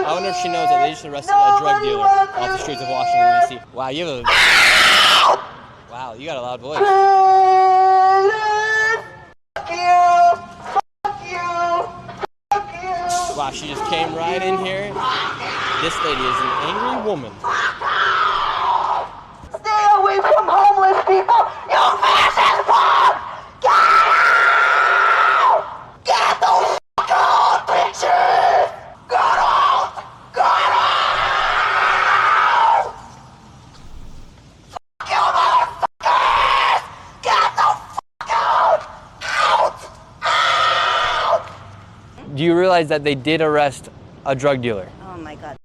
I wonder if she knows that they just arrested a drug dealer off the streets of Washington, D.C. Wow, you have a... Wow, you got a loud voice. Fuck you! Fuck you! Wow, she just came right in here. This lady is an angry woman. Stay away from homeless people! You fascist fuck! Get out! Get the fuck out, bitches! Get out! Get out! Fuck you, motherfuckers! Get the fuck out! Out! Out! Do you realize that they did arrest a drug dealer? Oh my God.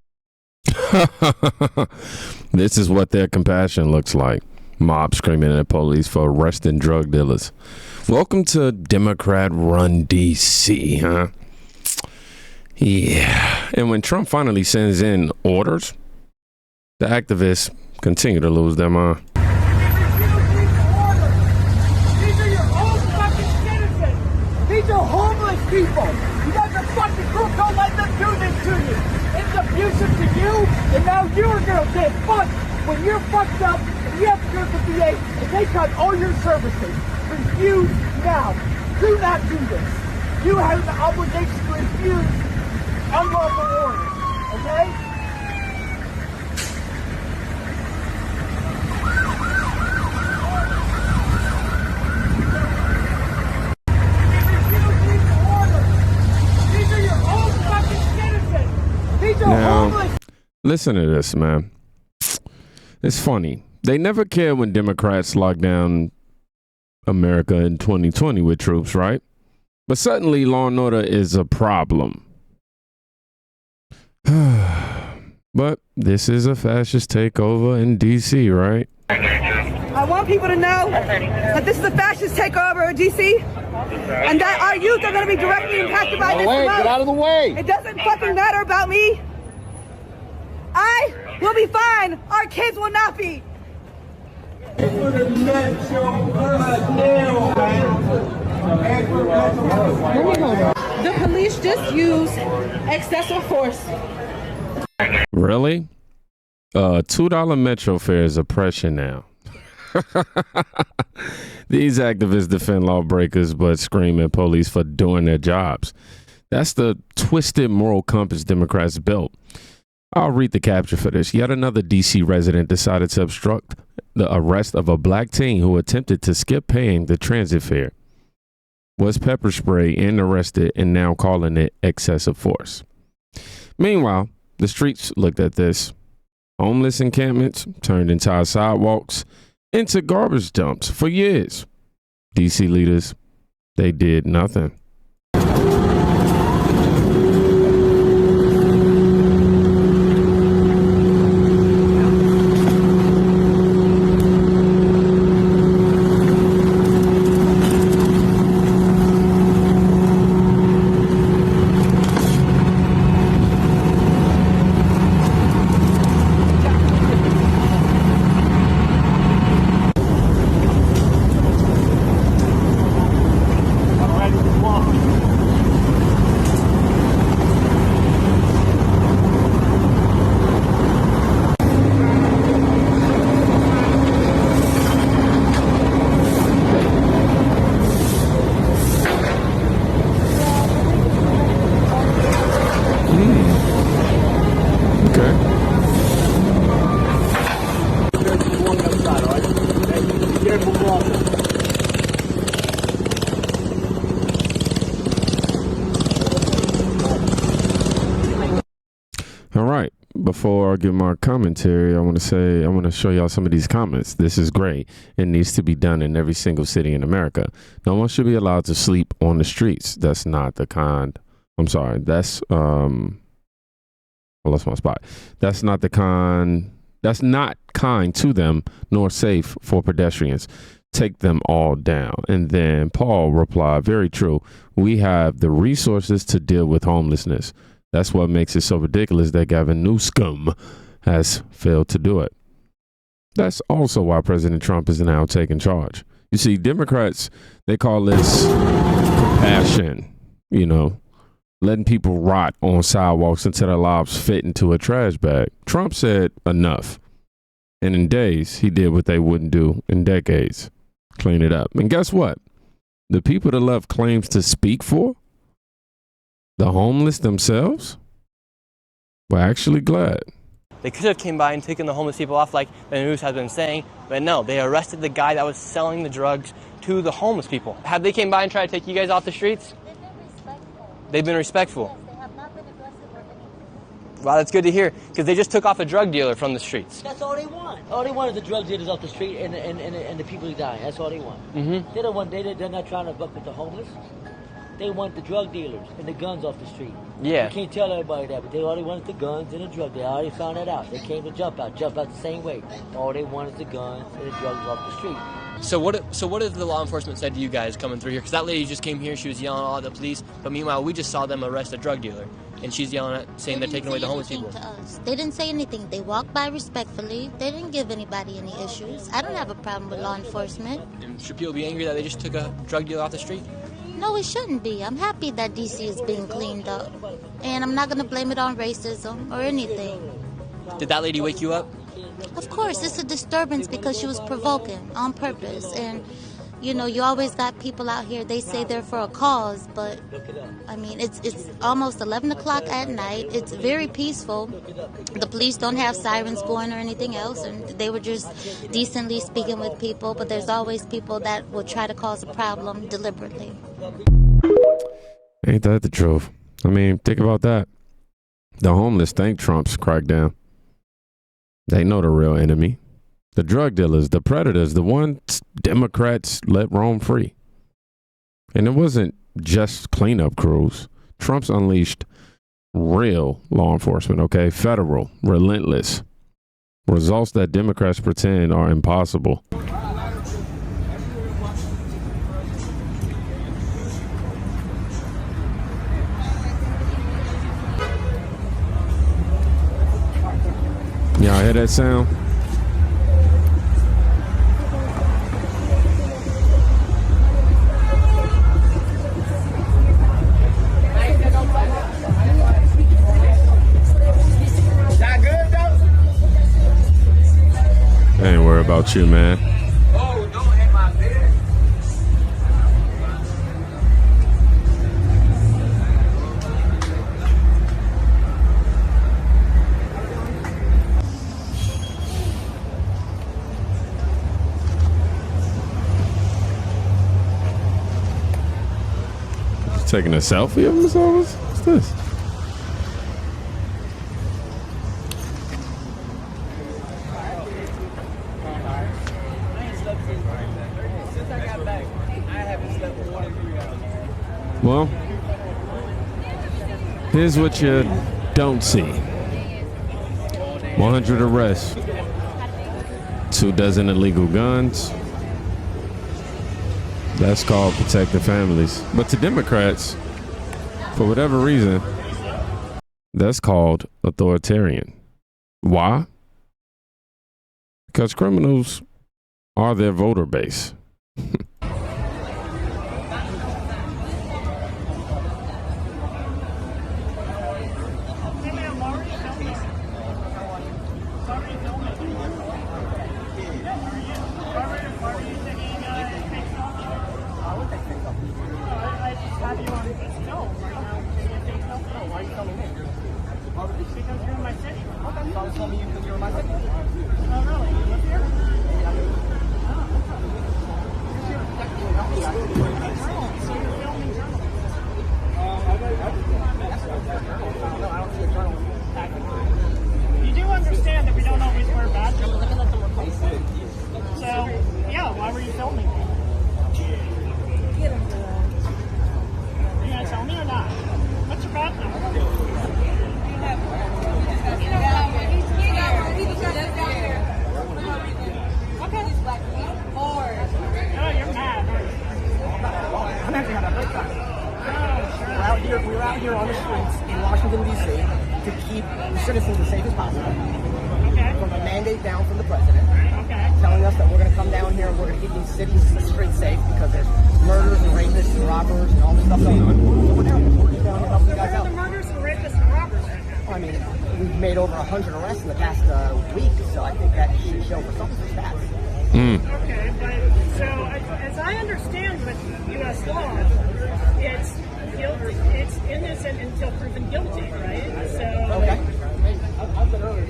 This is what their compassion looks like. Mob screaming at police for arresting drug dealers. Welcome to Democrat-run D.C., huh? Yeah. And when Trump finally sends in orders, the activists continue to lose their mind. These are your own fucking citizens. These are homeless people. You guys are fucking crook. Don't let them do this to you. It's abusive to you, and now you're gonna get fucked when you're fucked up and you have to go to the VA and they cut all your services. Refuse now. Do not do this. You have the obligation to refuse unlawful orders. Okay? Now, listen to this, man. It's funny. They never cared when Democrats locked down America in 2020 with troops, right? But suddenly law and order is a problem. But this is a fascist takeover in D.C., right? I want people to know that this is a fascist takeover of DC, and that our youth are going to be directly impacted by this. Get out of the way! It doesn't fucking matter about me. I will be fine. Our kids will not be. The police just used excessive force. Really? $2 metro fare is oppression now. These activists defend lawbreakers but scream at police for doing their jobs. That's the twisted moral compass Democrats built. I'll read the capture for this. Yet another D.C. resident decided to obstruct the arrest of a black teen who attempted to skip paying the transit fare, was pepper sprayed and arrested, and now calling it excessive force. Meanwhile, the streets looked at this. Homeless encampments turned entire sidewalks into garbage dumps for years. D.C. leaders, they did nothing. All right. Before I give my commentary, I want to show y'all some of these comments. This is great. It needs to be done in every single city in America. No one should be allowed to sleep on the streets. That's not the kind. I'm sorry. That's I lost my spot. That's not the kind. That's not kind to them, nor safe for pedestrians. Take them all down. And then Paul replied, very true. We have the resources to deal with homelessness. That's what makes it so ridiculous that Gavin Newsom has failed to do it. That's also why President Trump is now taking charge. You see, Democrats, they call this compassion, letting people rot on sidewalks until their lives fit into a trash bag. Trump said enough. And in days, he did what they wouldn't do in decades. Clean it up. And guess what? The people the left claims to speak for, the homeless themselves, were actually glad. They could have came by and taken the homeless people off like the news has been saying, but no, they arrested the guy that was selling the drugs to the homeless people. Have they came by and tried to take you guys off the streets? They've been respectful. They have not been aggressive or anything. Wow, that's good to hear, because they just took off a drug dealer from the streets. That's all they want. All they want is the drug dealers off the street and the people who die. That's all they want. Mm-hmm. They don't want. They're not trying to fuck with the homeless. They want the drug dealers and the guns off the street. Yeah. You can't tell everybody that, but they already wanted the guns and the drugs. They already found that out. They came to jump out the same way. All they want is the guns and the drugs off the street. So what has the law enforcement said to you guys coming through here? Because that lady just came here, she was yelling all at the police, but meanwhile we just saw them arrest a drug dealer, and she's yelling at, saying they're taking away the homeless people. To us. They didn't say anything. They walked by respectfully. They didn't give anybody any issues. I don't have a problem with law enforcement. And should people be angry that they just took a drug dealer off the street? No, it shouldn't be. I'm happy that DC is being cleaned up, and I'm not going to blame it on racism or anything. Did that lady wake you up? Of course, it's a disturbance because she was provoking on purpose. And, you know, you always got people out here, they say they're for a cause, but, I mean, it's almost 11 o'clock at night. It's very peaceful. The police don't have sirens going or anything else, and they were just decently speaking with people, but there's always people that will try to cause a problem deliberately. Ain't that the truth? I mean, think about that. The homeless thank Trump's crackdown. They know the real enemy. The drug dealers, the predators, the ones Democrats let roam free. And it wasn't just cleanup crews. Trump's unleashed real law enforcement, okay? Federal, relentless. Results that Democrats pretend are impossible. Y'all hear that sound? I ain't worried about you, man. Oh, don't hit my bed. Taking a selfie of themselves? What's this? Well, here's what you don't see. 100 arrests, 24 illegal guns. That's called protect the families. But to Democrats, for whatever reason, that's called authoritarian. Why? Because criminals are their voter base. You do understand that we don't always wear badges? So, yeah, why were you filming me? Are you gonna tell me or not? What's your badge number? Oh, you're mad. I'm actually having a great time. We're out here on the streets in Washington, D.C. to keep the citizens as safe as possible. Okay. From a mandate down from the president. Okay. Telling us that we're going to come down here and we're going to keep these cities and streets safe because there's murders and rapists and robbers and all this stuff going on. So we're down here helping you guys out. we've made over 100 arrests in the past week, so I think that should show for some stats. Okay, but so as I understand with U.S. law, it's guilty, it's innocent until proven guilty, right? So Okay.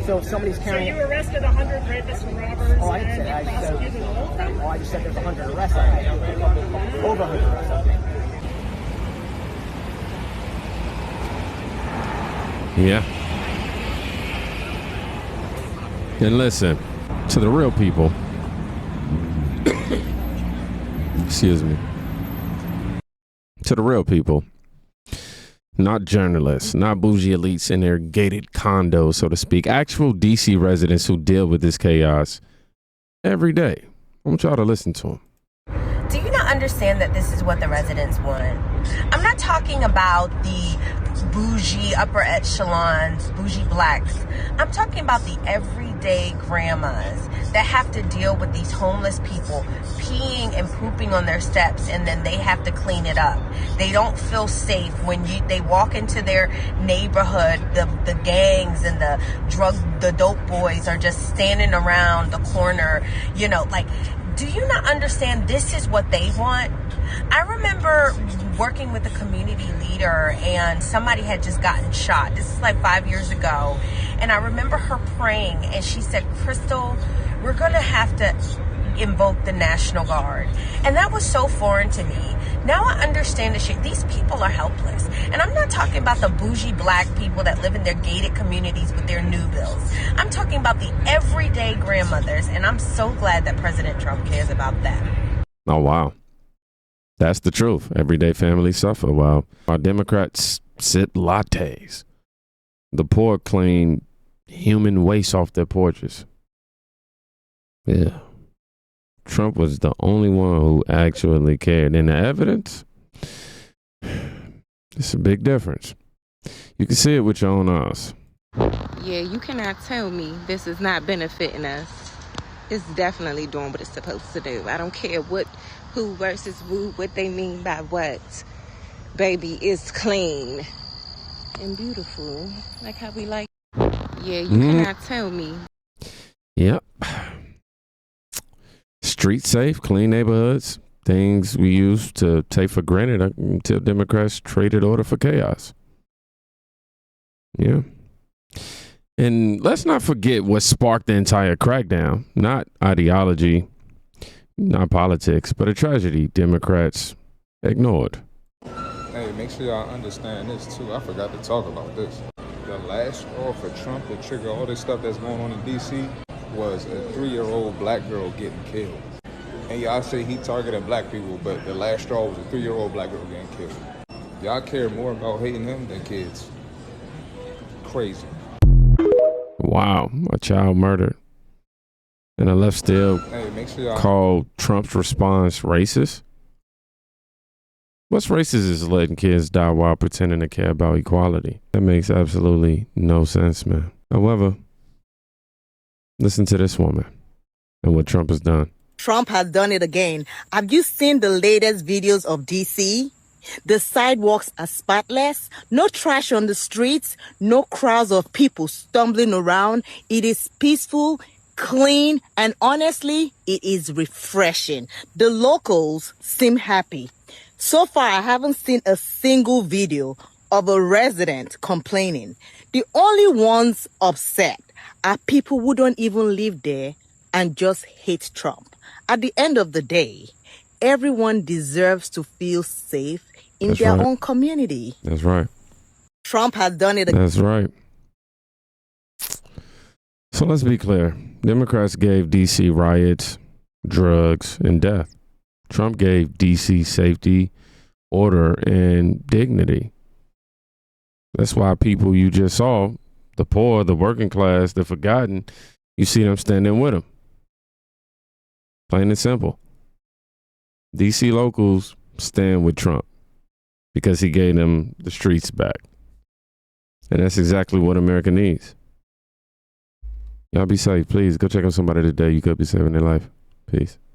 So if somebody's so carrying... you arrested 100 rapists and robbers, Oh, I didn't and say that. you prosecuted all of them? Oh, I just said there's 100 arrests. Over 100 arrests, I think. Yeah. And listen, to the real people, excuse me, to the real people, not journalists, not bougie elites in their gated condos, so to speak, actual DC residents who deal with this chaos every day. I want y'all to listen to them. Do you not understand that this is what the residents want? I'm not talking about the bougie upper echelons, bougie blacks. I'm talking about the everyday grandmas that have to deal with these homeless people peeing and pooping on their steps, and then they have to clean it up. They don't feel safe when they walk into their neighborhood. The gangs and the dope boys are just standing around the corner, you know, like, do you not understand this is what they want? I remember working with a community leader and somebody had just gotten shot. This is like 5 years ago. And I remember her praying and she said, Crystal, we're going to have to invoke the National Guard. And that was so foreign to me. Now I understand the shit. These people are helpless. And I'm not talking about the bougie black people that live in their gated communities with their new bills. I'm talking about the everyday grandmothers. And I'm so glad that President Trump cares about them. Oh, wow. That's the truth. Everyday families suffer while our Democrats sip lattes. The poor clean human waste off their porches. Yeah. Trump was the only one who actually cared. And the evidence, it's a big difference. You can see it with your own eyes. Yeah, you cannot tell me this is not benefiting us. It's definitely doing what it's supposed to do. I don't care who versus who, what they mean by what. Baby, it's clean and beautiful, like how we like. Yeah, you cannot tell me. Yep. Street safe, clean neighborhoods, things we used to take for granted until Democrats traded order for chaos. Yeah. And let's not forget what sparked the entire crackdown. Not ideology, not politics, but a tragedy Democrats ignored. Hey, make sure y'all understand this too. I forgot to talk about this. The last straw for Trump to trigger all this stuff that's going on in D.C. was a 3-year-old black girl getting killed. And y'all say he targeted black people, but the last straw was a 3-year-old black girl getting killed. Y'all care more about hating him than kids. Crazy. Wow, a child murdered. And the left still make sure y'all called Trump's response racist. What's racist is letting kids die while pretending to care about equality. That makes absolutely no sense, man. However, listen to this woman and what Trump has done. Trump has done it again. Have you seen the latest videos of DC? The sidewalks are spotless, no trash on the streets, no crowds of people stumbling around. It is peaceful, clean, and honestly, it is refreshing. The locals seem happy. So far, I haven't seen a single video of a resident complaining. The only ones upset are people who don't even live there and just hate Trump. At the end of the day, everyone deserves to feel safe in That's their right. own community. That's right. Trump has done it. That's right. So let's be clear. Democrats gave D.C. riots, drugs, and death. Trump gave D.C. safety, order, and dignity. That's why people you just saw, the poor, the working class, the forgotten, you see them standing with him. Plain and simple. D.C. locals stand with Trump because he gave them the streets back. And that's exactly what America needs. Y'all be safe. Please go check on somebody today. You could be saving their life. Peace.